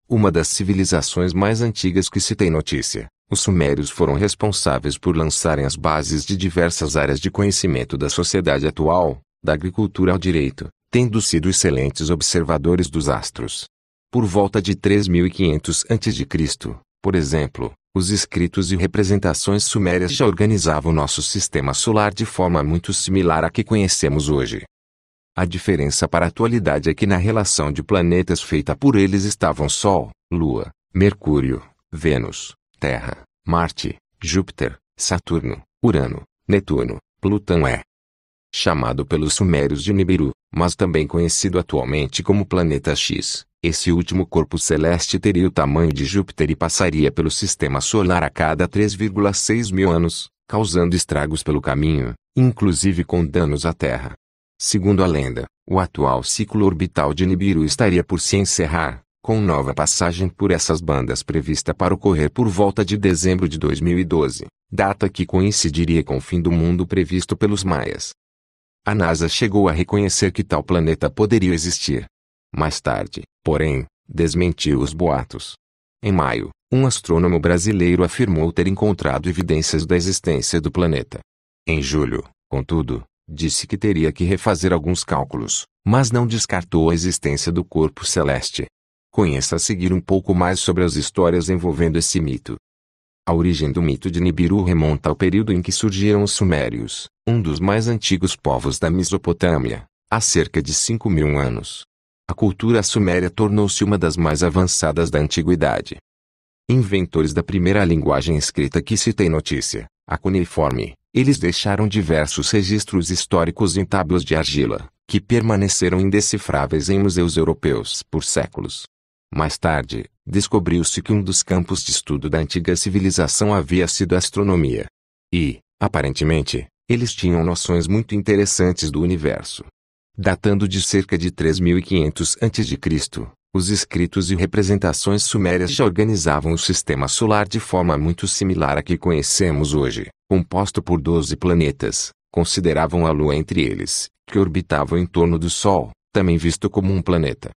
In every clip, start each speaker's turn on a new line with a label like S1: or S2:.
S1: uma das civilizações mais antigas que se tem notícia, os sumérios foram responsáveis por lançarem as bases de diversas áreas de conhecimento da sociedade atual, da agricultura ao direito, tendo sido excelentes observadores dos astros. Por volta de 3500 a.C., por exemplo, os escritos e representações sumérias já organizavam nosso sistema solar de forma muito similar à que conhecemos hoje. A diferença para a atualidade é que na relação de planetas feita por eles estavam Sol, Lua, Mercúrio, Vênus, Terra, Marte, Júpiter, Saturno, Urano, Netuno, Plutão chamado pelos sumérios de Nibiru, mas também conhecido atualmente como Planeta X. Esse último corpo celeste teria o tamanho de Júpiter e passaria pelo sistema solar a cada 3,6 mil anos, causando estragos pelo caminho, inclusive com danos à Terra. Segundo a lenda, o atual ciclo orbital de Nibiru estaria por se encerrar, com nova passagem por essas bandas prevista para ocorrer por volta de dezembro de 2012, data que coincidiria com o fim do mundo previsto pelos maias. A NASA chegou a reconhecer que tal planeta poderia existir. Mais tarde, porém, desmentiu os boatos. Em maio, um astrônomo brasileiro afirmou ter encontrado evidências da existência do planeta. Em julho, contudo, disse que teria que refazer alguns cálculos, mas não descartou a existência do corpo celeste. Conheça a seguir um pouco mais sobre as histórias envolvendo esse mito. A origem do mito de Nibiru remonta ao período em que surgiram os sumérios, um dos mais antigos povos da Mesopotâmia, há cerca de 5.000 anos. A cultura suméria tornou-se uma das mais avançadas da antiguidade. Inventores da primeira linguagem escrita que se tem notícia, a cuneiforme, eles deixaram diversos registros históricos em tábuas de argila, que permaneceram indecifráveis em museus europeus por séculos. Mais tarde, descobriu-se que um dos campos de estudo da antiga civilização havia sido a astronomia. E, aparentemente, eles tinham noções muito interessantes do universo. Datando de cerca de 3500 a.C., os escritos e representações sumérias já organizavam o sistema solar de forma muito similar à que conhecemos hoje, composto por 12 planetas, consideravam a Lua entre eles, que orbitavam em torno do Sol, também visto como um planeta.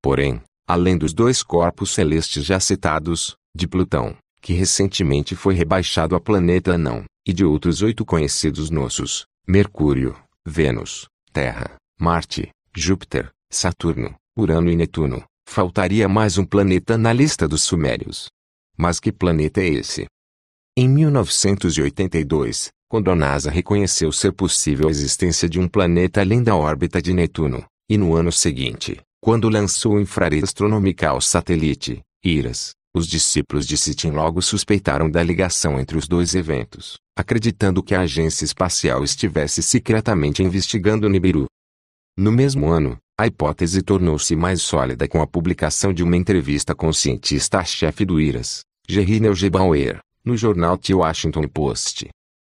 S1: Porém, além dos 2 corpos celestes já citados, de Plutão, que recentemente foi rebaixado a planeta anão, e de outros 8 conhecidos nossos, Mercúrio, Vênus, Terra, Marte, Júpiter, Saturno, Urano e Netuno, faltaria mais um planeta na lista dos sumérios. Mas que planeta é esse? Em 1982, quando a NASA reconheceu ser possível a existência de um planeta além da órbita de Netuno, e no ano seguinte, quando lançou o infrarede astronomical satélite, IRAS, os discípulos de Sitchin logo suspeitaram da ligação entre os 2 eventos, acreditando que a agência espacial estivesse secretamente investigando Nibiru. No mesmo ano, a hipótese tornou-se mais sólida com a publicação de uma entrevista com o cientista-chefe do IRAS, Jerry Neugebauer, no jornal The Washington Post.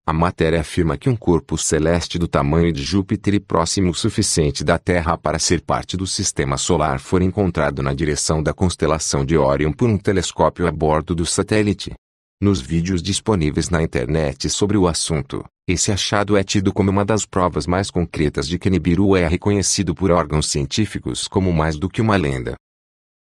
S1: A matéria afirma que um corpo celeste do tamanho de Júpiter e próximo o suficiente da Terra para ser parte do sistema solar foi encontrado na direção da constelação de Órion por um telescópio a bordo do satélite. Nos vídeos disponíveis na internet sobre o assunto, esse achado é tido como uma das provas mais concretas de que Nibiru é reconhecido por órgãos científicos como mais do que uma lenda.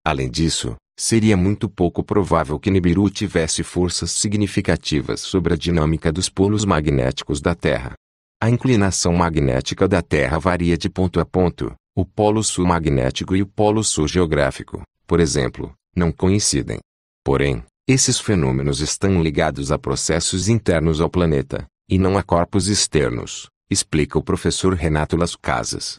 S1: Além disso, seria muito pouco provável que Nibiru tivesse forças significativas sobre a dinâmica dos polos magnéticos da Terra. A inclinação magnética da Terra varia de ponto a ponto. O polo sul magnético e o polo sul geográfico, por exemplo, não coincidem. Porém, esses fenômenos estão ligados a processos internos ao planeta, e não a corpos externos, explica o professor Renato Las Casas.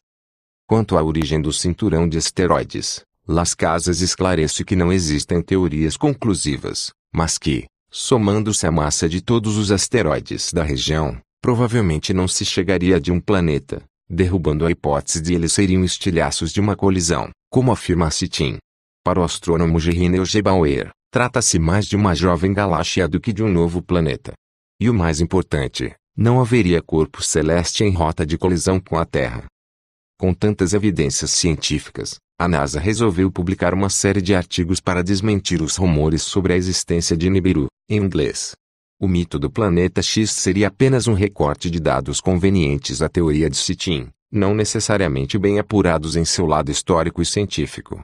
S1: Quanto à origem do cinturão de asteroides, Las Casas esclarece que não existem teorias conclusivas, mas que, somando-se a massa de todos os asteroides da região, provavelmente não se chegaria de um planeta, derrubando a hipótese de eles serem estilhaços de uma colisão, como afirma Sitchin. Para o astrônomo Jerry Neugebauer, trata-se mais de uma jovem galáxia do que de um novo planeta. E o mais importante, não haveria corpo celeste em rota de colisão com a Terra. Com tantas evidências científicas, a NASA resolveu publicar uma série de artigos para desmentir os rumores sobre a existência de Nibiru, em inglês. O mito do planeta X seria apenas um recorte de dados convenientes à teoria de Sitchin, não necessariamente bem apurados em seu lado histórico e científico.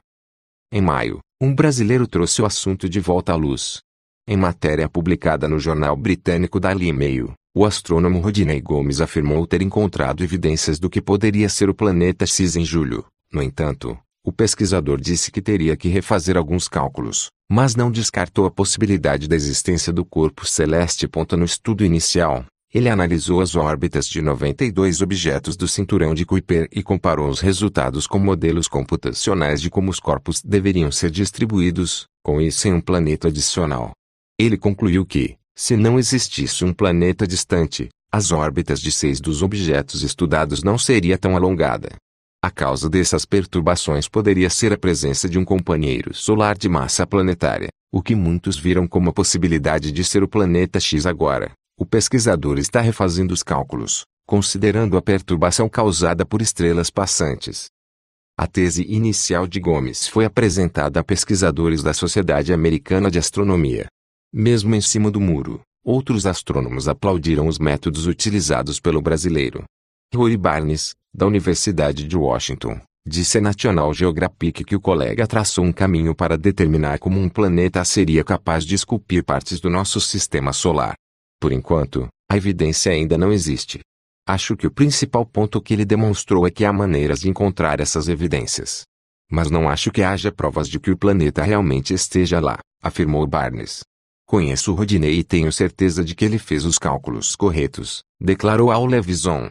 S1: Em maio, Um brasileiro trouxe o assunto de volta à luz. Em matéria publicada no jornal britânico Daily Mail, o astrônomo Rodney Gomes afirmou ter encontrado evidências do que poderia ser o planeta X em julho. No entanto, o pesquisador disse que teria que refazer alguns cálculos, mas não descartou a possibilidade da existência do corpo celeste. No estudo inicial, ele analisou as órbitas de 92 objetos do cinturão de Kuiper e comparou os resultados com modelos computacionais de como os corpos deveriam ser distribuídos, com isso em um planeta adicional. Ele concluiu que, se não existisse um planeta distante, as órbitas de 6 dos objetos estudados não seria tão alongada. A causa dessas perturbações poderia ser a presença de um companheiro solar de massa planetária, o que muitos viram como a possibilidade de ser o planeta X agora. O pesquisador está refazendo os cálculos, considerando a perturbação causada por estrelas passantes. A tese inicial de Gomes foi apresentada a pesquisadores da Sociedade Americana de Astronomia. Mesmo em cima do muro, outros astrônomos aplaudiram os métodos utilizados pelo brasileiro. Roy Barnes, da Universidade de Washington, disse à National Geographic que o colega traçou um caminho para determinar como um planeta seria capaz de esculpir partes do nosso sistema solar. Por enquanto, a evidência ainda não existe. Acho que o principal ponto que ele demonstrou é que há maneiras de encontrar essas evidências. Mas não acho que haja provas de que o planeta realmente esteja lá, afirmou Barnes. Conheço o Rodney e tenho certeza de que ele fez os cálculos corretos, declarou ao Levison.